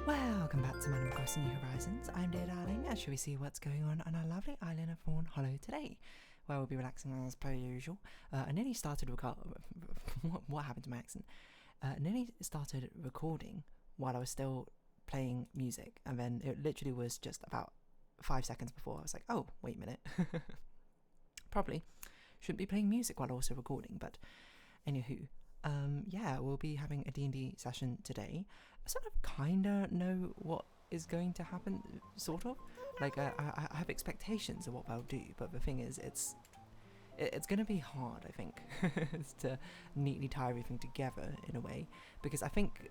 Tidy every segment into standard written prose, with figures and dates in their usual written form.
Welcome back to Madam Crossing New Horizons. I'm dear darling, and shall we see what's going on our lovely island of Fawnhallow today, where we'll be relaxing as per usual. I nearly started what happened to my accent? Nearly started recording while I was still playing music, and then it literally was just about 5 seconds before I was like, oh, wait a minute. Probably shouldn't be playing music while also recording, but anywho. Yeah, we'll be having a D&D session today. I sort of kinda know what is going to happen, sort of. Like, I have expectations of what they'll do, but the thing is, it's going to be hard, I think, to neatly tie everything together in a way, because I think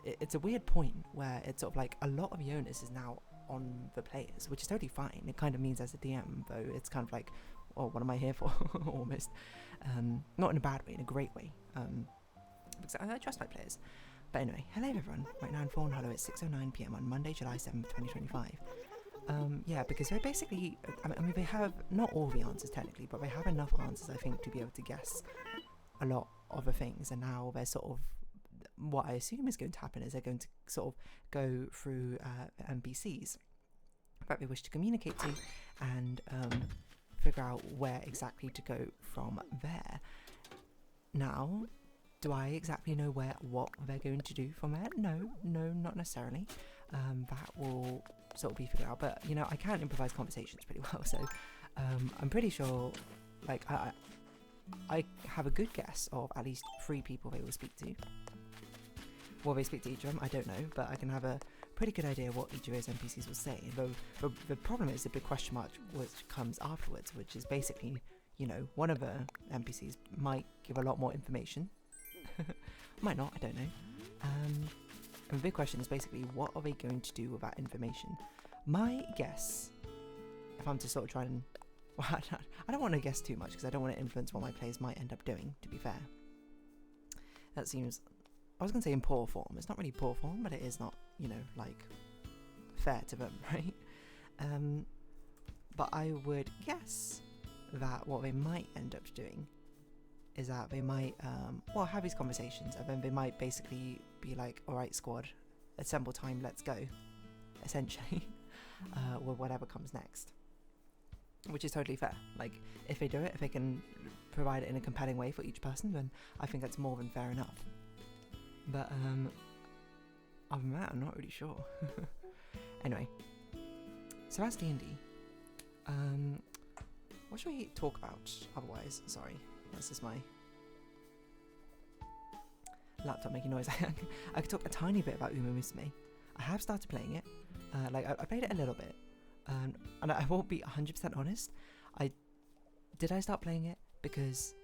it's a weird point where it's sort of like a lot of the onus is now on the players, which is totally fine. It kind of means as a DM, though, it's kind of like, oh, what am I here for, almost. Not in a bad way, in a great way, because I trust my players. But anyway, hello everyone, right now in Fawnhallow it's 6:09 PM on Monday, July 7th, 2025. Yeah, because they basically, I mean, they have not all the answers technically, but they have enough answers, I think, to be able to guess a lot of the things, and now they're sort of, what I assume is going to happen is they're going to sort of go through NPCs that they wish to communicate to, and figure out where exactly to go from there. Now, do I exactly know what they're going to do from there? No, not necessarily. That will sort of be figured out, but you know, I can improvise conversations pretty well, so I'm pretty sure, like, I have a good guess of at least 3 people they will speak to. Will they speak to each of them? I don't know, but I can have a pretty good idea what each of those NPCs will say. The problem is the big question mark which comes afterwards, which is basically, you know, one of the NPCs might give a lot more information. Might not, I don't know. And the big question is basically, what are they going to do with that information? My guess, if I'm to sort of try and... Well, I don't want to guess too much, because I don't want to influence what my players might end up doing, to be fair. That seems... I was going to say in poor form. It's not really poor form, but it is not, you know, like, fair to them, right? But I would guess that what they might end up doing is that they might, well, have these conversations, and then they might basically be like, alright squad, assemble time, let's go, essentially, with whatever comes next. Which is totally fair. Like, if they do it, if they can provide it in a compelling way for each person, then I think that's more than fair enough. But, other than that, I'm not really sure. Anyway, so that's D&D. What should we talk about otherwise? Sorry. This is my laptop making noise. I could talk a tiny bit about Uma Musume. I have started playing it. Like, I played it a little bit. And I won't be 100% honest. I start playing it because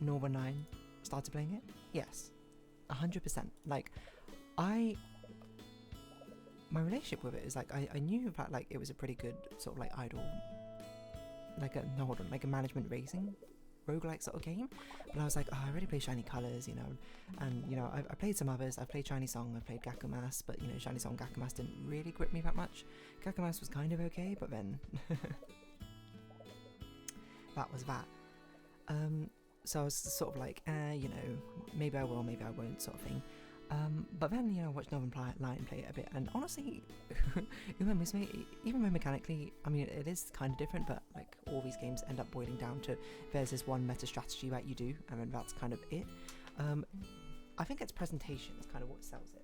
Northern 9 started playing it? Yes. 100%. Like, my relationship with it is, like, I knew that, like, it was a pretty good sort of, like, idle, like a management racing roguelike sort of game, but I was like, oh, I already play Shiny Colors, you know, and, you know, I played some others. I played Shiny Song, I played Gakumas, but, you know, Shiny Song, Gakumas didn't really grip me that much. Gakumas was kind of okay, but then that was that. So I was sort of like, you know, maybe I will, maybe I won't, sort of thing. But then, you know, I watched Northern Lion play it a bit, and honestly, Uma Musume, even though mechanically, I mean, it is kind of different, but, like, all these games end up boiling down to, there's this one meta strategy that you do, and then that's kind of it. I think its presentation is kind of what sells it.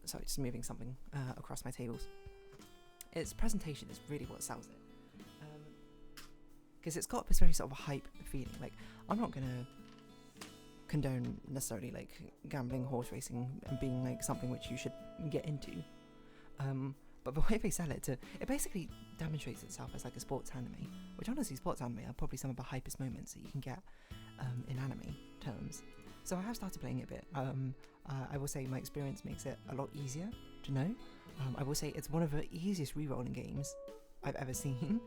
Sorry, just moving something across my tables. Its presentation is really what sells it. Because it's got this very sort of hype feeling. Like, I'm not going to condone necessarily, like, gambling, horse racing, and being, like, something which you should get into. But the way they sell it, it basically demonstrates itself as, like, a sports anime, which honestly, sports anime are probably some of the hypest moments that you can get in anime terms. So I have started playing it a bit. I will say my experience makes it a lot easier to know. I will say it's one of the easiest rerolling games I've ever seen.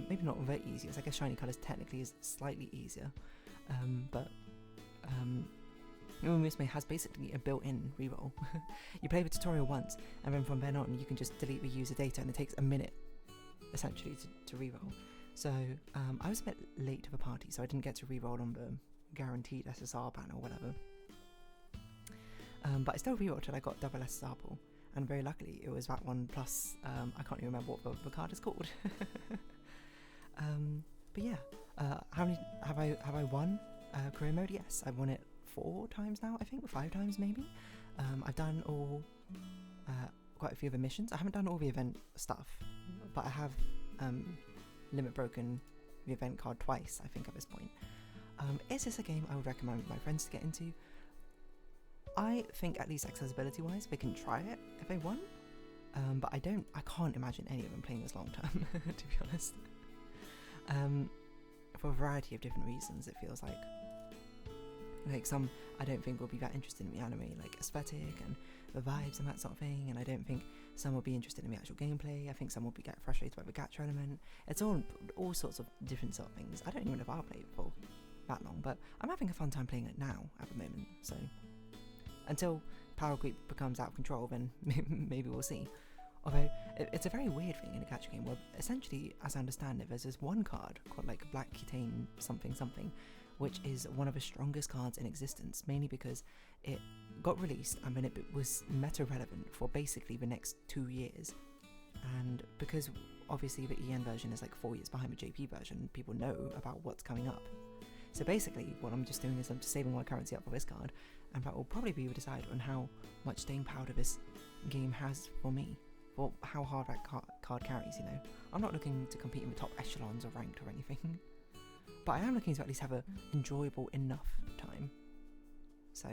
Maybe not very easy, I guess Shiny Colors technically is slightly easier, but Uma Musume has basically a built-in reroll. You play the tutorial once, and then from then on you can just delete the user data, and it takes a minute essentially to reroll. So I was a bit late to the party, so I didn't get to reroll on the guaranteed SSR ban or whatever. But I still rewatched it. I got double S Apple, and very luckily it was that one plus I can't even remember what the card is called. But yeah, how many have I won career mode? Yes, I've won it 4 times now. I think 5 times maybe. I've done all quite a few of the missions. I haven't done all the event stuff, but I have limit broken the event card twice, I think, at this point. Is this a game I would recommend my friends to get into? I think, at least accessibility wise, they can try it if they want, but I can't imagine any of them playing this long term, to be honest. For a variety of different reasons, it feels like some I don't think will be that interested in the anime, like aesthetic and the vibes and that sort of thing, and I don't think some will be interested in the actual gameplay. I think some will be get frustrated by the gacha element. It's all sorts of different sort of things. I don't even know if I'll play it for that long, but I'm having a fun time playing it now at the moment, so until power creep becomes out of control, then maybe we'll see. Although it's a very weird thing in a gacha game where essentially, as I understand it, there's this one card called like Black Kitane something something, which is one of the strongest cards in existence, mainly because it got released and then it was meta relevant for basically the next 2 years, and because obviously the EN version is like 4 years behind the JP version, people know about what's coming up. So basically what I'm just doing is I'm just saving my currency up for this card, and that will probably be the decide on how much staying power this game has for me, or how hard that card carries, you know. I'm not looking to compete in the top echelons or ranked or anything, but I am looking to at least have an enjoyable enough time. So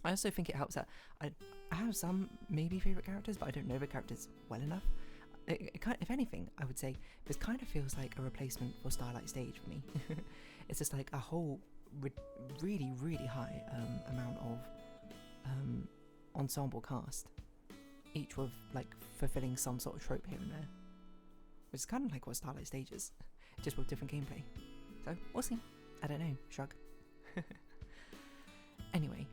I also think it helps that I have some maybe favourite characters, but I don't know the characters well enough. If anything, I would say this kind of feels like a replacement for Starlight Stage for me. It's just like a whole really, really high amount of ensemble cast, each with like fulfilling some sort of trope here and there, which is kind of like what Starlight Stage is, just with different gameplay. So we'll see. I don't know. Shrug. Anyway,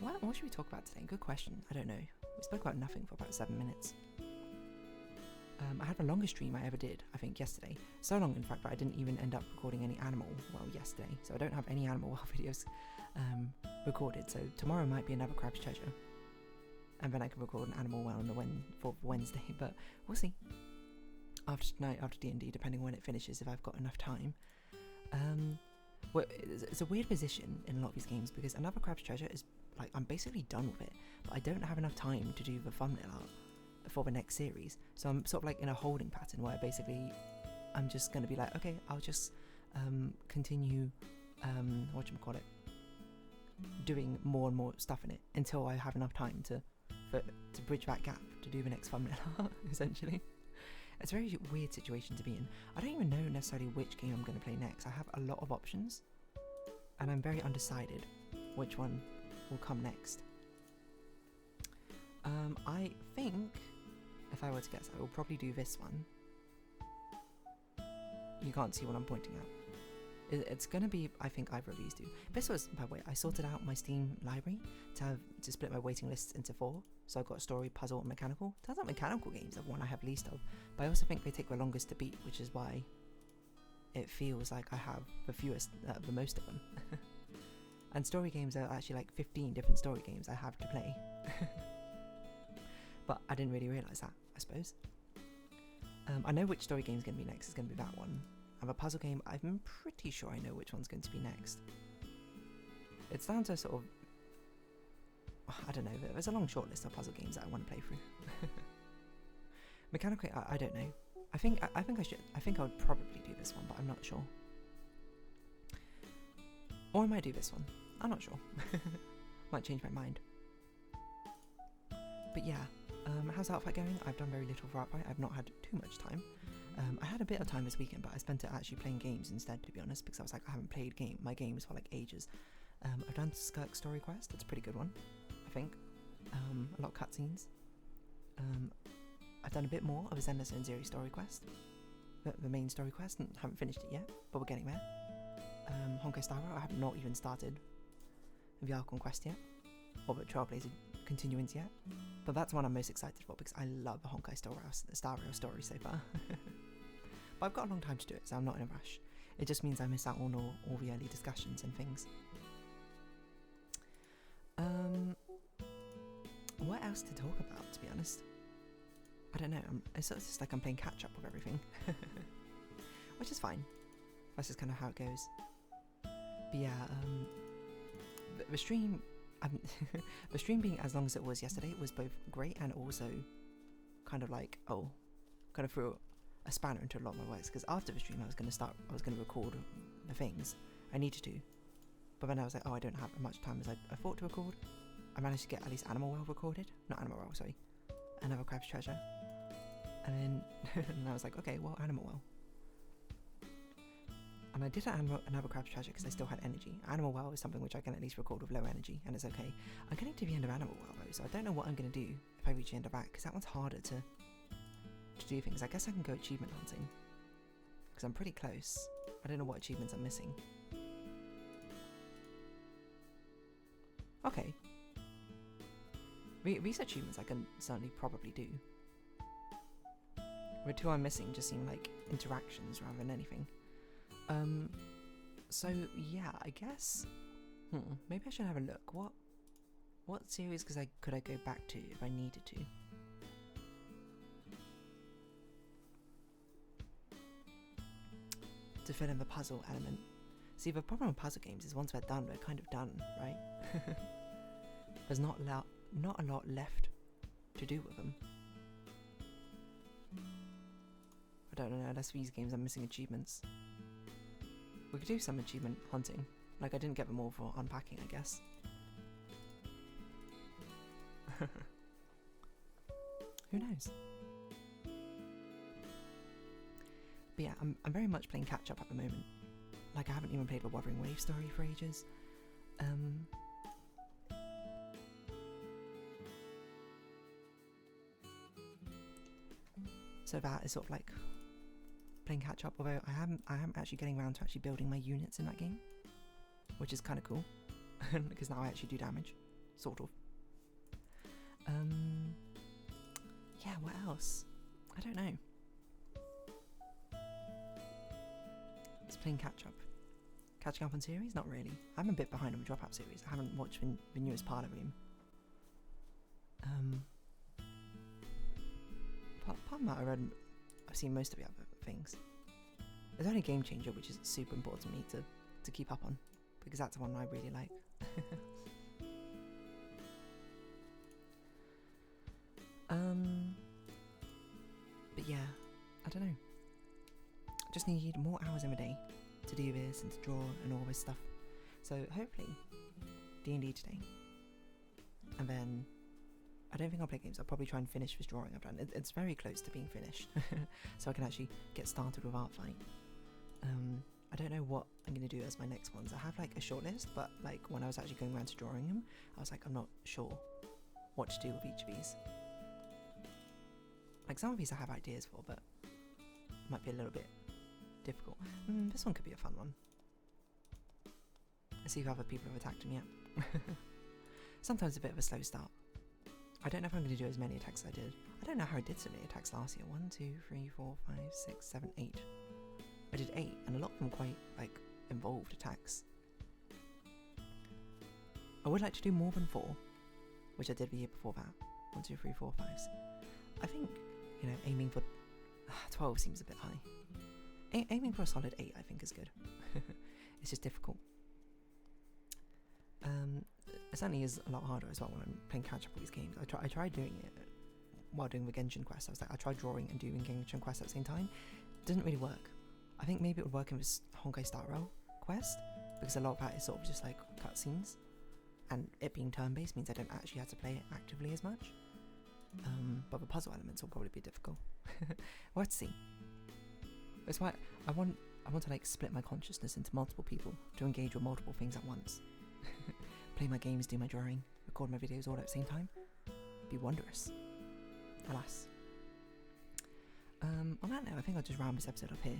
what should we talk about today? Good question. I don't know. We spoke about nothing for about 7 minutes. I had the longest stream I ever did, I think, yesterday. So long, in fact, that I didn't even end up recording any animal well yesterday. So I don't have any animal well videos recorded. So tomorrow might be another Crab's Treasure, and then I can record an animal well for Wednesday. But we'll see. After tonight, after D&D, depending on when it finishes, if I've got enough time. Well, it's a weird position in a lot of these games because another Crab's Treasure is like I'm basically done with it, but I don't have enough time to do the thumbnail art for the next series. So I'm sort of like in a holding pattern where basically I'm just going to be like, okay, I'll just continue doing more and more stuff in it until I have enough time to bridge that gap to do the next thumbnail art, essentially. It's a very weird situation to be in. I don't even know necessarily which game I'm going to play next. I have a lot of options, and I'm very undecided which one will come next. I think, if I were to guess, I will probably do this one. You can't see what I'm pointing at. It's going to be, I think, either of these two. This was, by the way, I sorted out my Steam library to split my waiting lists into 4. So I've got story, puzzle, and mechanical. Turns out mechanical games are one I have least of, but I also think they take the longest to beat, which is why it feels like I have the most of them. And story games are actually like 15 different story games I have to play. But I didn't really realise that, I suppose. I know which story game is going to be next. It's going to be that one. And the puzzle game, I'm pretty sure I know which one's going to be next. It's down to sort of, I don't know, there's a long short list of puzzle games that I want to play through. Mechanically, I don't know. I think I should. I think I would probably do this one, but I'm not sure. Or I might do this one. I'm not sure. Might change my mind. But yeah, how's Outfight going? I've done very little for Outfight. I've not had too much time. I had a bit of time this weekend, but I spent it actually playing games instead, to be honest, because I was like, I haven't played my games for like ages. I've done Skirk Story Quest. It's a pretty good one, I think. A lot of cutscenes. I've done a bit more of a Zenless and Zeri Story Quest, the main story quest, and haven't finished it yet, but we're getting there. Honkai Star Rail, I have not even started the Archon Quest yet, or the Trailblazer continuance yet, but that's one I'm most excited for because I love the Honkai Star Rail story so far. But I've got a long time to do it, so I'm not in a rush. It just means I miss out on all the early discussions and things. what else to talk about, to be honest? I don't know. It's sort of just like I'm playing catch up with everything, which is fine. That's just kind of how it goes. But yeah, the stream, the stream being as long as it was yesterday was both great and also kind of like, oh, kind of threw a spanner into a lot of my works, because after the stream I was going to record the things I needed to, but then I was like, oh, I don't have as much time as I thought to record. I managed to get at least Animal Well recorded, not Animal Well, sorry, Another Crab's Treasure, and then and I was like, okay, well, Animal Well. And I did Another Crab's Treasure because I still had energy. Animal Well is something which I can at least record with low energy, and it's okay. I'm getting to the end of Animal Well though, so I don't know what I'm going to do if I reach the end of that, because that one's harder to do things. I guess I can go achievement hunting, because I'm pretty close. I don't know what achievements I'm missing. Okay. These achievements I can certainly probably do. The two I'm missing just seem like interactions rather than anything. So yeah, I guess maybe I should have a look. What series could I go back to if I needed to? To fill in the puzzle element. See, the problem with puzzle games is once they're done, they're kind of done, right? There's not a lot left to do with them. I don't know, unless these games are missing achievements. We could do some achievement hunting. Like, I didn't get them all for unpacking, I guess. Who knows? But yeah, I'm very much playing catch up at the moment. Like, I haven't even played the Wuthering Wave story for ages. So that is sort of like playing catch up, although I am actually getting around to actually building my units in that game, which is kind of cool, because now I actually do damage, sort of. Yeah, what else? I don't know. It's playing catch up. Catching up on series? Not really. I'm a bit behind on the Dropout series. I haven't watched the newest part of him. Apart from that, I've seen most of the other things. There's only Game Changer, which is super important to me to keep up on, because that's the one I really like. But yeah, I don't know. I just need more hours in a day to do this and to draw and all this stuff. So hopefully, D&D today, and then I don't think I'll play games. I'll probably try and finish this drawing I've done. It's very close to being finished, so I can actually get started with Art Fight. I don't know what I'm going to do as my next ones. I have like a short list, but like when I was actually going around to drawing them, I was like, I'm not sure what to do with each of these. Like some of these I have ideas for, but it might be a little bit difficult. This one could be a fun one. Let's see if other people have attacked him yet. Sometimes a bit of a slow start. I don't know if I'm going to do as many attacks as I did. I don't know how I did so many attacks last year. 1, 2, 3, 4, 5, 6, 7, 8. I did 8, and a lot of them quite, like, involved attacks. I would like to do more than 4, which I did the year before that. 1, 2, 3, 4, 5, 6. I think, you know, aiming for 12 seems a bit high. Aiming for a solid 8, I think, is good. It's just difficult. It certainly is a lot harder as well when I'm playing catch up with these games. I tried doing it while doing the Genshin quest. I tried drawing and doing Genshin quest at the same time. It didn't really work. I think maybe it would work in this Honkai Star Rail quest, because a lot of that is sort of just like cutscenes, and it being turn-based means I don't actually have to play it actively as much. But the puzzle elements will probably be difficult. We'll have to see. That's why I want to like split my consciousness into multiple people to engage with multiple things at once. Play my games, do my drawing, record my videos all at the same time. Be wondrous. Alas. On that note, I think I'll just round this episode up here.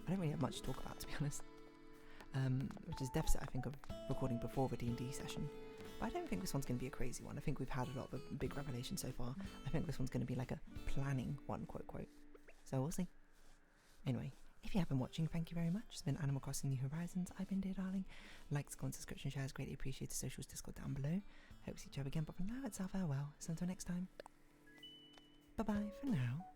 I don't really have much to talk about, to be honest. Which is deficit, I think, of recording before the D&D session. But I don't think this one's going to be a crazy one. I think we've had a lot of big revelations so far. I think this one's going to be like a planning one, quote, quote. So we'll see. Anyway, if you have been watching, thank you very much. It's been Animal Crossing New Horizons. I've been Dear Darling. Likes, comments, subscription, shares, greatly appreciated. Socials, Discord down below. Hope to see you again, but for now it's our farewell. So until next time, bye bye for now.